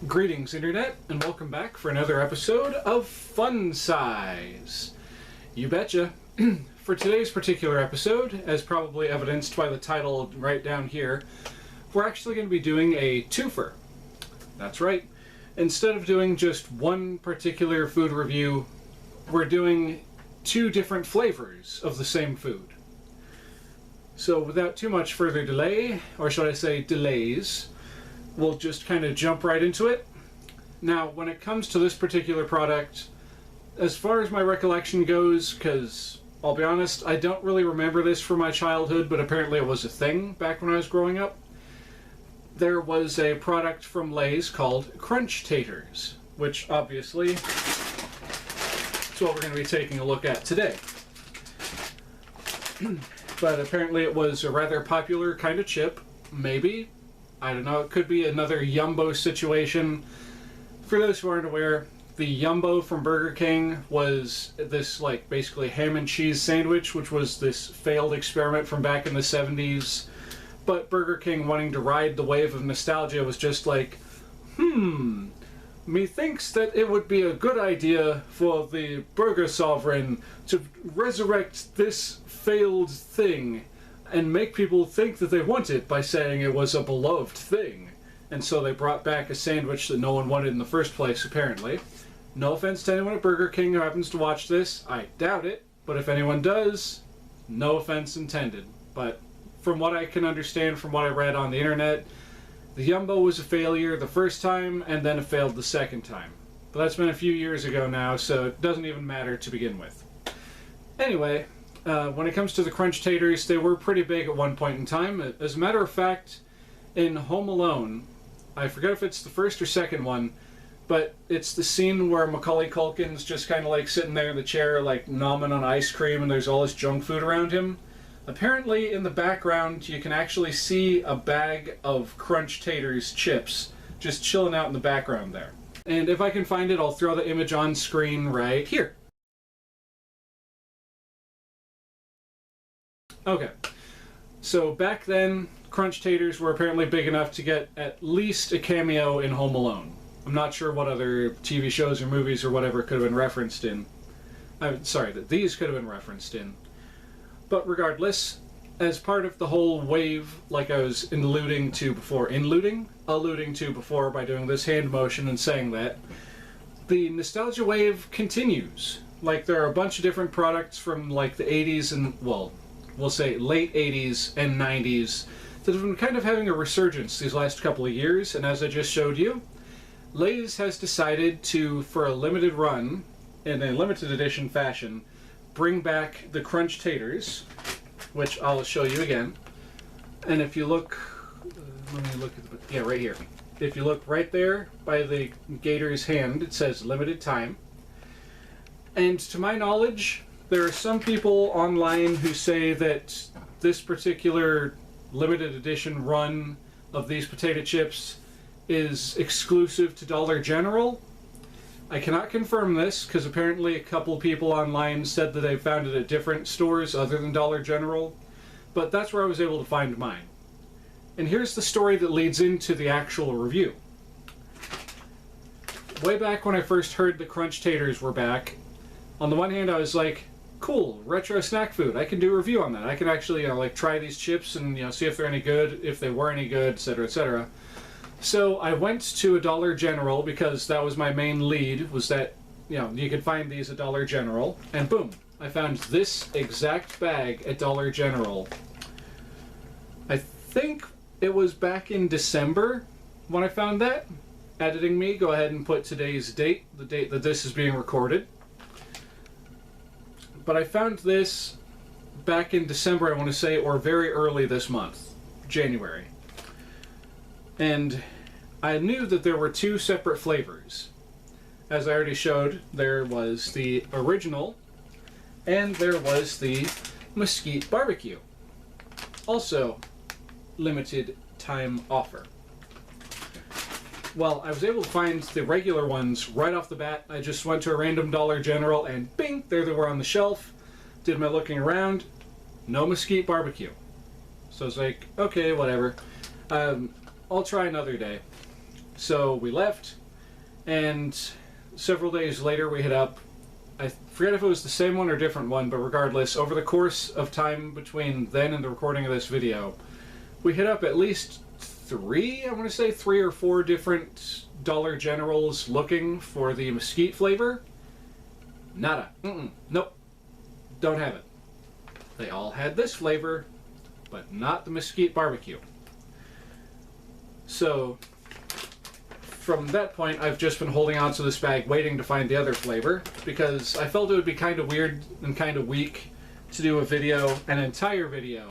Greetings, Internet, and welcome back for another episode of Fun Size. You betcha. For today's particular episode, as probably evidenced by the title right down here, we're actually going to be doing a twofer. That's right. Instead of doing just one particular food review, we're doing two different flavors of the same food. So without too much further delay, or should I say delays, we'll just kind of jump right into it. Now, when it comes to this particular product, as far as my recollection goes, because I'll be honest, I don't really remember this from my childhood, but apparently it was a thing back when I was growing up. There was a product from Lay's called Crunch Tators, which obviously is what we're going to be taking a look at today. But apparently it was a rather popular kind of chip, maybe. I don't know, it could be another Yumbo situation. For those who aren't aware, the Yumbo from Burger King was this, like, basically ham and cheese sandwich, which was this failed experiment from back in the 70s. But Burger King, wanting to ride the wave of nostalgia, was just like, methinks that it would be a good idea for the Burger Sovereign to resurrect this failed thing and make people think that they want it by saying it was a beloved thing. And so they brought back a sandwich that no one wanted in the first place, apparently. No offense to anyone at Burger King who happens to watch this. I doubt it. But if anyone does, no offense intended. But from what I can understand from what I read on the internet, the Yumbo was a failure the first time, and then it failed the second time. But that's been a few years ago now, so it doesn't even matter to begin with. Anyway, when it comes to the Crunch Tators, they were pretty big at one point in time. As a matter of fact, in Home Alone, I forget if it's the first or second one, but it's the scene where Macaulay Culkin's just kind of like sitting there in the chair, like nomming on ice cream, and there's all this junk food around him. Apparently, in the background, you can actually see a bag of Crunch Tators chips just chilling out in the background there. And if I can find it, I'll throw the image on screen right here. Okay, so back then, Crunch Tators were apparently big enough to get at least a cameo in Home Alone. I'm not sure what other TV shows or movies or whatever could have been referenced in. I'm sorry, that these could have been referenced in. But regardless, as part of the whole wave, like I was alluding to before by doing this hand motion and saying that, the nostalgia wave continues. Like, there are a bunch of different products from like the 80s and, well, we'll say late 80s and 90s that have been kind of having a resurgence these last couple of years, and as I just showed you, Lay's has decided to, for a limited run, in a limited edition fashion, bring back the Crunch Tators, which I'll show you again. And if you look, let me look at the, yeah, right here. If you look right there by the gator's hand, it says limited time. And to my knowledge, there are some people online who say that this particular limited edition run of these potato chips is exclusive to Dollar General. I cannot confirm this, because apparently a couple people online said that they found it at different stores other than Dollar General, but that's where I was able to find mine. And here's the story that leads into the actual review. Way back when I first heard the Crunch Tators were back, on the one hand I was like, cool, retro snack food, I can do a review on that. I can actually, like, try these chips and, see if they're any good, if they were any good, etc., etc. So I went to a Dollar General because that was my main lead, was that, you could find these at Dollar General, and boom, I found this exact bag at Dollar General. I think it was back in December when I found that. Editing me, go ahead and put today's date, the date that this is being recorded. But I found this back in December, I want to say, or very early this month, January. And I knew that there were two separate flavors. As I already showed, there was the original, and there was the mesquite barbecue. Also, limited time offer. Well, I was able to find the regular ones right off the bat. I just went to a random Dollar General and bing, there they were on the shelf. Did my looking around, no mesquite barbecue. So I was like, okay, whatever. I'll try another day. So we left, and several days later we hit up. I forget if it was the same one or different one, but regardless, over the course of time between then and the recording of this video, we hit up at least three or four different Dollar Generals looking for the mesquite flavor. Nada. Nope. Don't have it. They all had this flavor, but not the mesquite barbecue. So, from that point, I've just been holding on to this bag waiting to find the other flavor, because I felt it would be kind of weird and kind of weak to do a video, an entire video,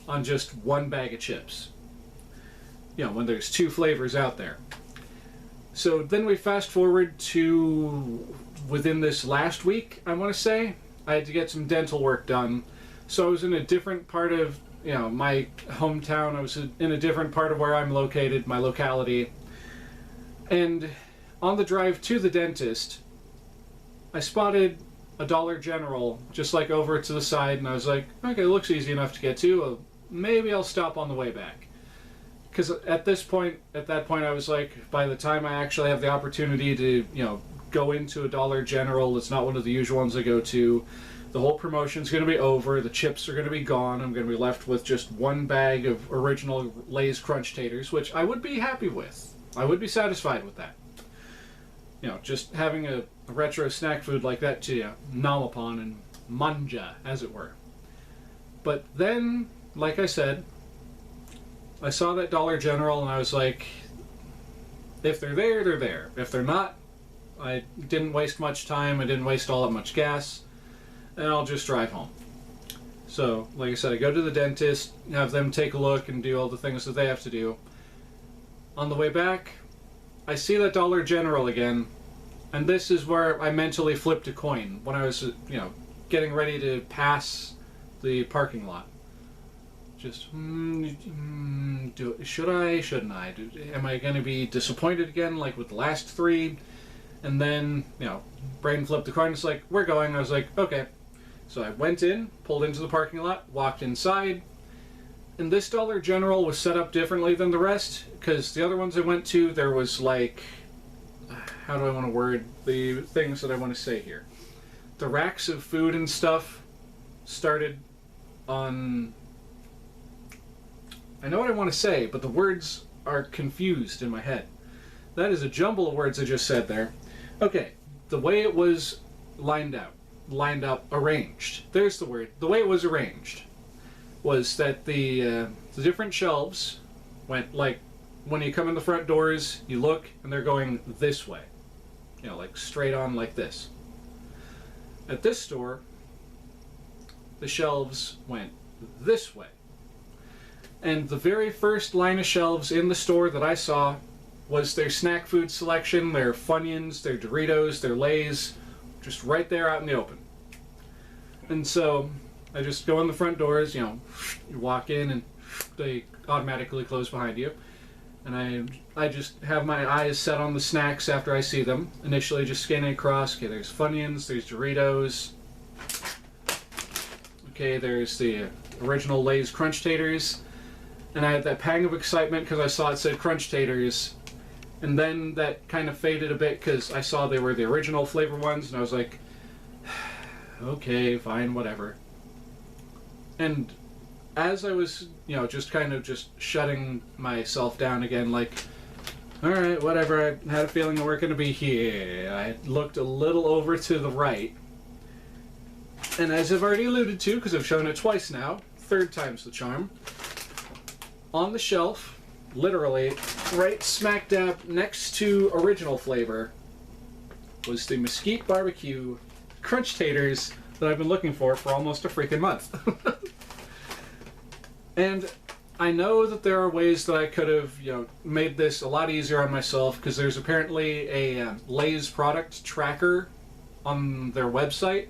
on just one bag of chips. You know, when there's two flavors out there. So then we fast forward to within this last week, I want to say. I had to get some dental work done. So I was in a different part of, you know, my hometown. I was in a different part of where I'm located, my locality. And on the drive to the dentist, I spotted a Dollar General just like over to the side, and I was like, okay, it looks easy enough to get to. Maybe I'll stop on the way back. Because at that point, I was like, by the time I actually have the opportunity to, you know, go into a Dollar General, it's not one of the usual ones I go to, the whole promotion's going to be over, the chips are going to be gone, I'm going to be left with just one bag of original Lay's Crunch Tators, which I would be happy with. I would be satisfied with that. You know, just having a retro snack food like that to nom upon and manja, as it were. But then, like I said, I saw that Dollar General and I was like, if they're there, they're there. If they're not, I didn't waste much time, I didn't waste all that much gas, and I'll just drive home. So, like I said, I go to the dentist, have them take a look and do all the things that they have to do. On the way back, I see that Dollar General again, and this is where I mentally flipped a coin when I was, you know, getting ready to pass the parking lot. Just, should I, shouldn't I? Am I going to be disappointed again, like with the last three? And then, you know, brain flipped the coin, it's like, we're going. I was like, okay. So I went in, pulled into the parking lot, walked inside, and this Dollar General was set up differently than the rest, because the other ones I went to, there was like, how do I want to word the things that I want to say here? The racks of food and stuff started on, I know what I want to say, but the words are confused in my head. That is a jumble of words I just said there. Okay, the way it was lined up, arranged. There's the word. The way it was arranged was that the different shelves went like, when you come in the front doors, you look and they're going this way. You know, like straight on like this. At this store, the shelves went this way. And the very first line of shelves in the store that I saw was their snack food selection, their Funyuns, their Doritos, their Lay's, just right there out in the open. And so I just go in the front doors, you know, you walk in and they automatically close behind you. And I just have my eyes set on the snacks after I see them. Initially just scanning across, okay, there's Funyuns, there's Doritos. Okay, there's the original Lay's Crunch Tators. And I had that pang of excitement because I saw it said Crunch Tators. And then that kind of faded a bit because I saw they were the original flavor ones, and I was like, okay, fine, whatever. And as I was, you know, just kind of just shutting myself down again, like, alright, whatever, I had a feeling that we're going to be here. I looked a little over to the right. And as I've already alluded to, because I've shown it twice now, third time's the charm, on the shelf, literally, right smack dab next to original flavor, was the Mesquite Barbecue Crunch Tators that I've been looking for almost a freaking month. And I know that there are ways that I could have, you know, made this a lot easier on myself, because there's apparently a Lay's product tracker on their website.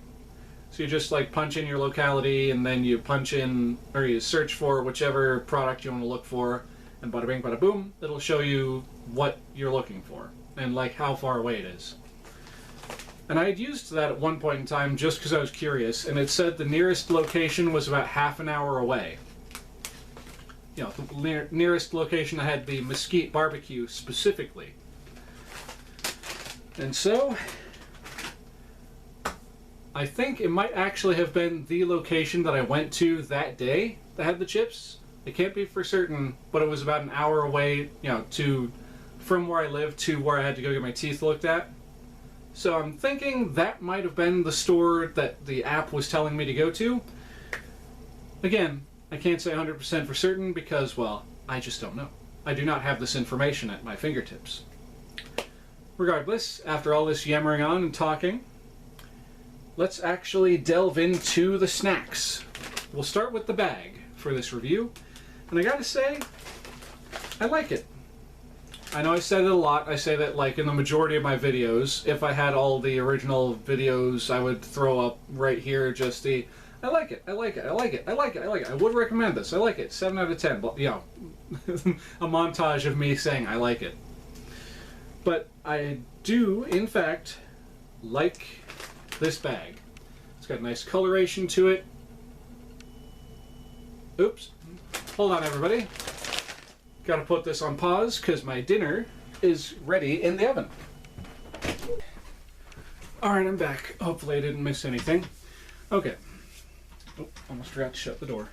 So you just like punch in your locality, and then you punch in, or you search for whichever product you want to look for, and bada bing, bada boom, it'll show you what you're looking for, and like how far away it is. And I had used that at one point in time just because I was curious, and it said the nearest location was about half an hour away. you know, the nearest location that had the mesquite barbecue specifically. And so, I think it might actually have been the location that I went to that day that had the chips. It can't be for certain, but it was about an hour away, you know, from where I lived to where I had to go get my teeth looked at. So I'm thinking that might have been the store that the app was telling me to go to. Again, I can't say 100% for certain because, well, I just don't know. I do not have this information at my fingertips. Regardless, after all this yammering on and talking, let's actually delve into the snacks. We'll start with the bag for this review, and I gotta say, I like it. I know I said it a lot. I say that like in the majority of my videos. If I had all the original videos, I would throw up right here just the I like it, I like it, I like it, I like it, I like it. I would recommend this. I like it. 7 out of 10. But, you know, a montage of me saying I like it. But I do, in fact, like this bag. It's got nice coloration to it. Oops. Hold on, everybody. Gotta put this on pause because my dinner is ready in the oven. Alright, I'm back. Hopefully I didn't miss anything. Okay. Oh, almost forgot to shut the door.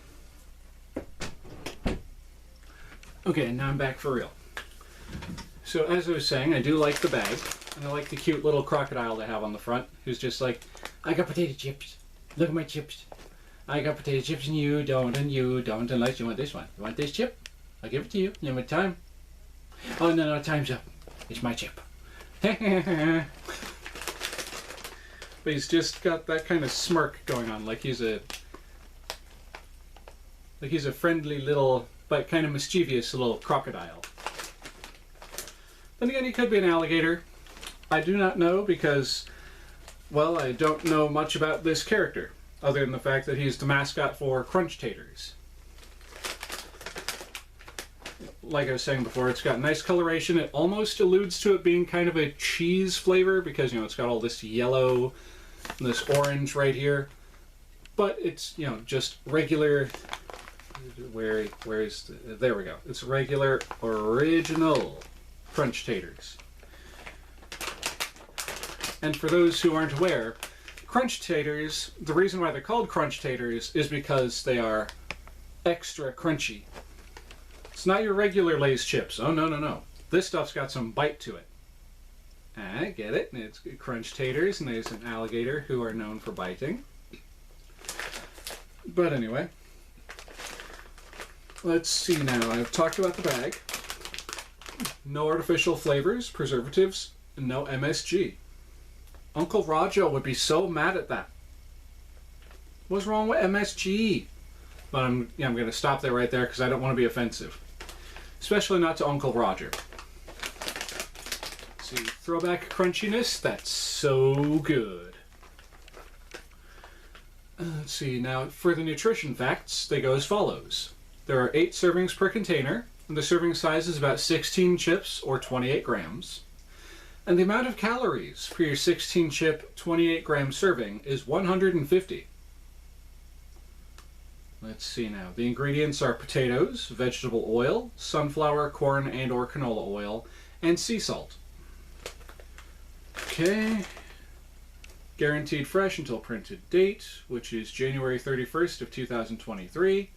Okay, now I'm back for real. So as I was saying, I do like the bag, and I like the cute little crocodile they have on the front, who's just like, I got potato chips. Look at my chips. I got potato chips and you don't, unless you want this one. You want this chip? I'll give it to you. Limit time. Oh, no, time's up. It's my chip. But he's just got that kind of smirk going on, like he's a friendly little, but kind of mischievous little crocodile. Then again, he could be an alligator. I do not know because, well, I don't know much about this character, other than the fact that he's the mascot for Crunch Tators. Like I was saying before, it's got nice coloration. It almost alludes to it being kind of a cheese flavor because, you know, it's got all this yellow and this orange right here. But it's, you know, just regular... Where is the... There we go. It's regular, original Crunch Tators. And for those who aren't aware, Crunch Tators, the reason why they're called Crunch Tators is because they are extra crunchy. It's not your regular Lay's chips. Oh, no. This stuff's got some bite to it. I get it. It's Crunch Tators, and there's an alligator who are known for biting. But anyway, let's see now. I've talked about the bag. No artificial flavors, preservatives, and no MSG. Uncle Rajo would be so mad at that. What's wrong with MSG? But I'm going to stop there right there because I don't want to be offensive. Especially not to Uncle Roger. See, throwback crunchiness, that's so good. Let's see, now for the nutrition facts, they go as follows. There are 8 servings per container, and the serving size is about 16 chips or 28 grams. And the amount of calories for your 16 chip, 28 gram serving is 150. Let's see now. The ingredients are potatoes, vegetable oil, sunflower, corn, and or canola oil, and sea salt. Okay. Guaranteed fresh until printed date, which is January 31st of 2023.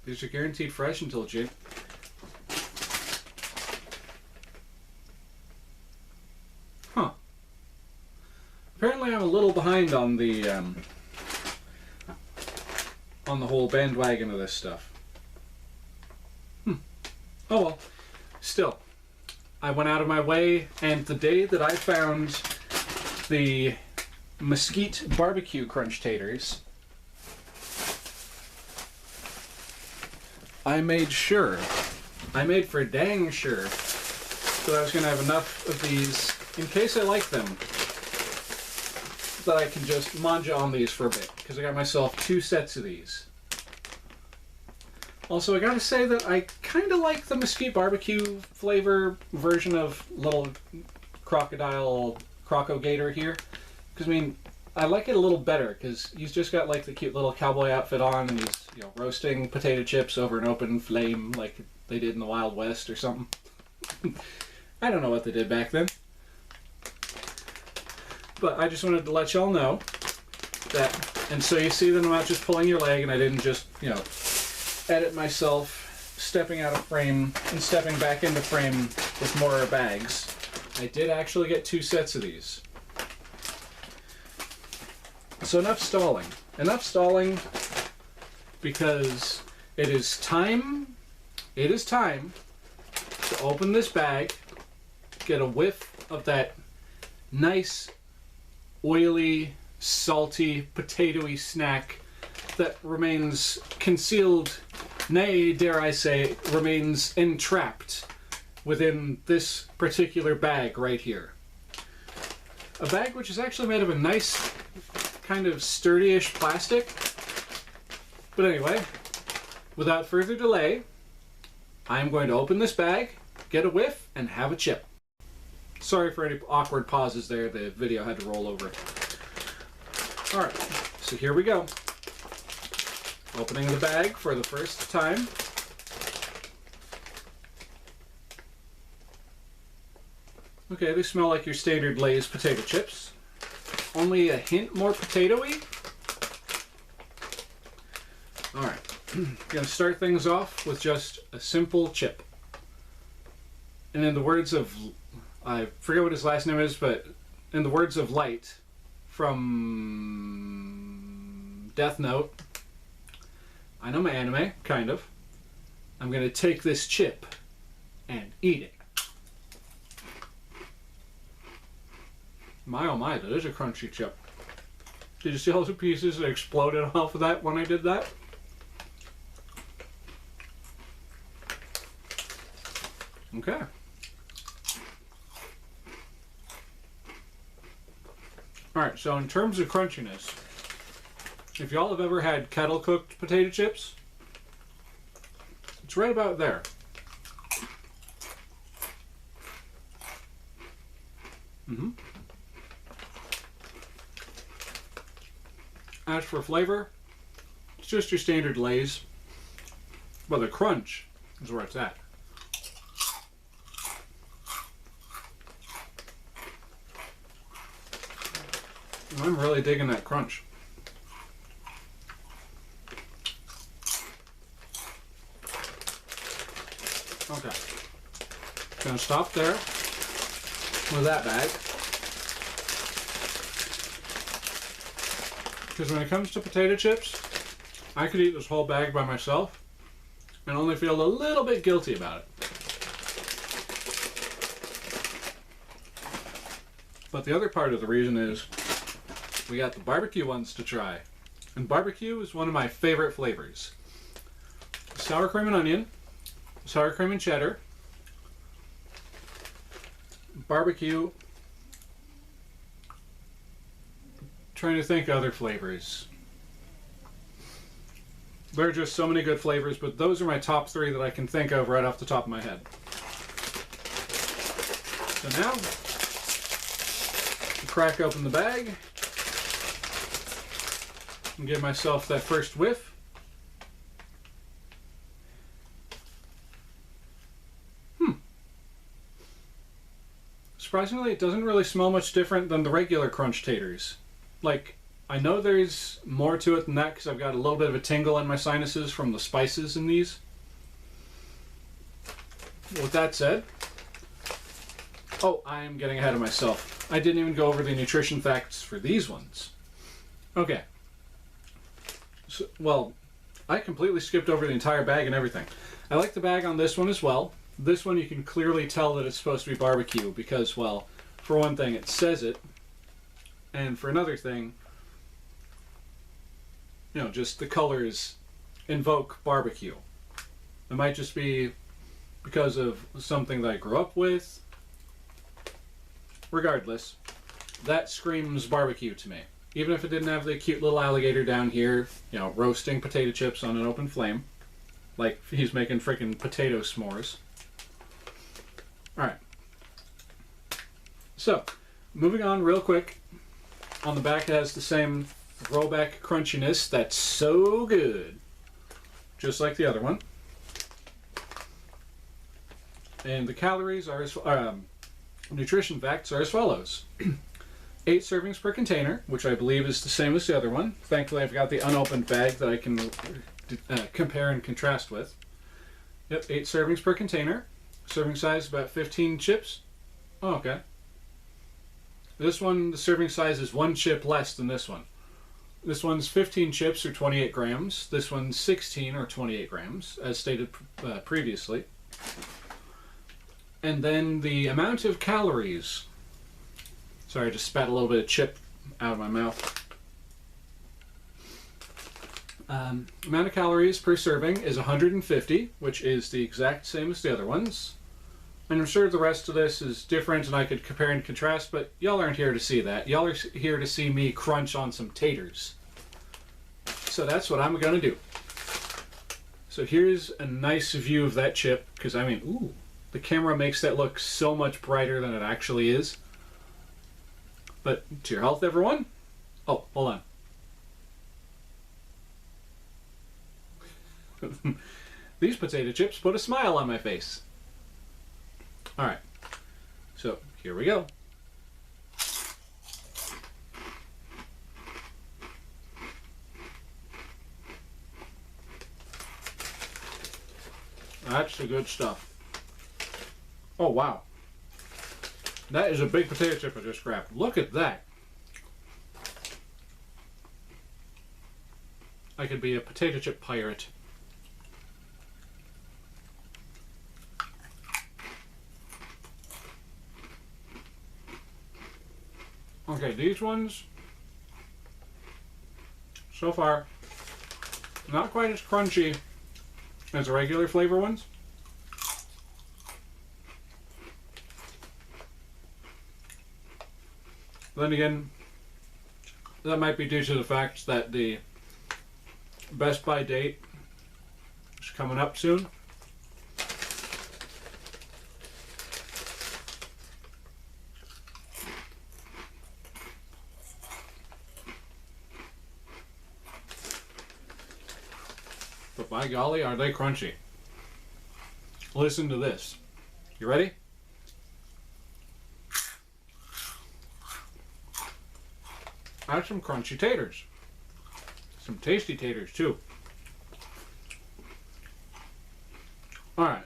These are guaranteed fresh until Huh. Apparently I'm a little behind on the whole bandwagon of this stuff. Oh well. Still, I went out of my way, and the day that I found the mesquite barbecue Crunch Tators, I made for dang sure that I was going to have enough of these, in case I like them, that I can just manja on these for a bit, because I got myself 2 sets of these. Also, I gotta say that I kind of like the mesquite barbecue flavor version of little crocodile croco gator here, because I mean, I like it a little better because he's just got like the cute little cowboy outfit on, and he's, you know, roasting potato chips over an open flame like they did in the Wild West or something. I don't know what they did back then. But I just wanted to let y'all know that, and so you see that I'm not just pulling your leg, and I didn't just, you know, edit myself stepping out of frame and stepping back into frame with more bags. I did actually get 2 sets of these. So enough stalling. Enough stalling because it is time to open this bag, get a whiff of that nice, oily, salty, potatoey snack that remains concealed, nay, dare I say, remains entrapped within this particular bag right here. A bag which is actually made of a nice, kind of sturdy-ish plastic. But anyway, without further delay, I'm going to open this bag, get a whiff, and have a chip. Sorry for any awkward pauses there, the video had to roll over. Alright, so here we go. Opening the bag for the first time. Okay, they smell like your standard Lay's potato chips. Only a hint more potatoey. Alright, gonna start things off with just a simple chip. And in the words of, I forget what his last name is, but in the words of Light from Death Note, I know my anime, kind of. I'm gonna take this chip and eat it. My oh my, that is a crunchy chip. Did you see all the pieces that exploded off of that when I did that? Okay. Alright, so in terms of crunchiness, if y'all have ever had kettle cooked potato chips, it's right about there. Mm-hmm. As for flavor, it's just your standard Lay's, but the crunch is where it's at. I'm really digging that crunch. Okay, gonna stop there with that bag. Because when it comes to potato chips, I could eat this whole bag by myself and only feel a little bit guilty about it. But the other part of the reason is we got the barbecue ones to try. And barbecue is one of my favorite flavors. Sour cream and onion, sour cream and cheddar, barbecue. Trying to think other flavors. There are just so many good flavors, but those are my top 3 that I can think of right off the top of my head. So now, crack open the bag and give myself that first whiff. Surprisingly, it doesn't really smell much different than the regular Crunch Tators. Like, I know there's more to it than that because I've got a little bit of a tingle in my sinuses from the spices in these. With that said, oh, I am getting ahead of myself. I didn't even go over the nutrition facts for these ones. Okay. So, well, I completely skipped over the entire bag and everything. I like the bag on this one as well. This one you can clearly tell that it's supposed to be barbecue because, well, for one thing, it says it. And for another thing, you know, just the colors invoke barbecue. It might just be because of something that I grew up with. Regardless, that screams barbecue to me. Even if it didn't have the cute little alligator down here, you know, roasting potato chips on an open flame. Like he's making freaking potato s'mores. Alright. So, moving on real quick. On the back it has the same throwback crunchiness that's so good. Just like the other one. And the calories are nutrition facts are as follows. 8 servings per container, which I believe is the same as the other one. Thankfully I've got the unopened bag that I can compare and contrast with. Yep, 8 servings per container. Serving size about 15 chips. Oh, okay. This one, the serving size is 1 chip less than this one. This one's 15 chips or 28 grams. This one's 16 or 28 grams, as stated previously. And then the amount of calories. Sorry, I just spat a little bit of chip out of my mouth. Amount of calories per serving is 150, which is the exact same as the other ones. And I'm sure the rest of this is different and I could compare and contrast, but y'all aren't here to see that. Y'all are here to see me crunch on some taters. So that's what I'm going to do. So here's a nice view of that chip, because I mean, ooh, the camera makes that look so much brighter than it actually is. But to your health, everyone. Oh, hold on. These potato chips put a smile on my face. Alright, so here we go. That's the good stuff. Oh wow. That is a big potato chip I just grabbed. Look at that. I could be a potato chip pirate. Okay, these ones, so far, not quite as crunchy as the regular flavor ones. Then again, that might be due to the fact that the Best By date is coming up soon. But by golly, are they crunchy. Listen to this. You ready? That's some crunchy taters. Some tasty taters too. Alright.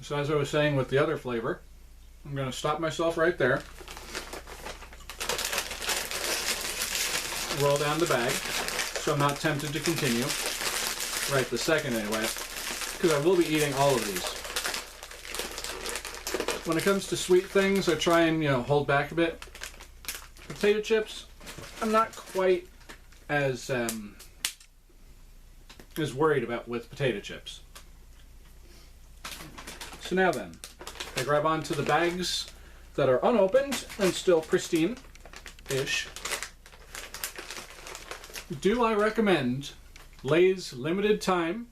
So as I was saying with the other flavor, I'm going to stop myself right there. Roll down the bag, so I'm not tempted to continue right this second anyway, because I will be eating all of these. When it comes to sweet things, I try and, hold back a bit. Potato chips, I'm not quite as worried about with potato chips. So now then, I grab onto the bags that are unopened and still pristine-ish. Do I recommend Lay's limited time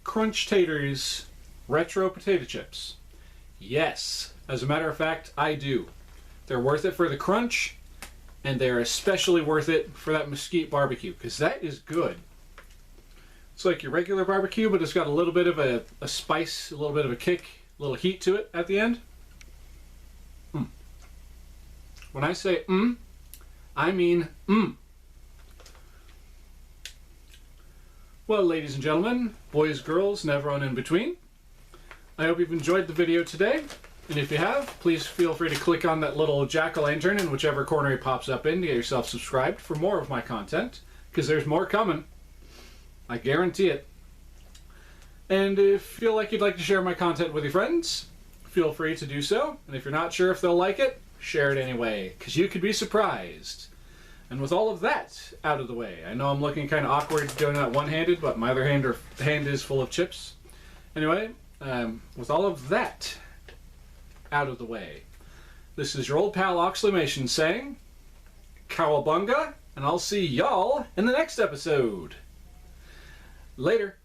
Crunch Tators retro potato chips? Yes. As a matter of fact, I do. They're worth it for the crunch, and they're especially worth it for that mesquite barbecue, because that is good. It's like your regular barbecue, but it's got a little bit of a spice, a little bit of a kick, a little heat to it at the end. When I say I mean Well, ladies and gentlemen, boys, girls, and everyone in between, I hope you've enjoyed the video today, and if you have, please feel free to click on that little jack-o'-lantern in whichever corner it pops up in to get yourself subscribed for more of my content, because there's more coming. I guarantee it. And if you feel like you'd like to share my content with your friends, feel free to do so, and if you're not sure if they'll like it, share it anyway, because you could be surprised. And with all of that out of the way, I know I'm looking kind of awkward doing that one-handed, but my other hand is full of chips. Anyway, with all of that out of the way, this is your old pal Oxleymations saying, Cowabunga, and I'll see y'all in the next episode. Later.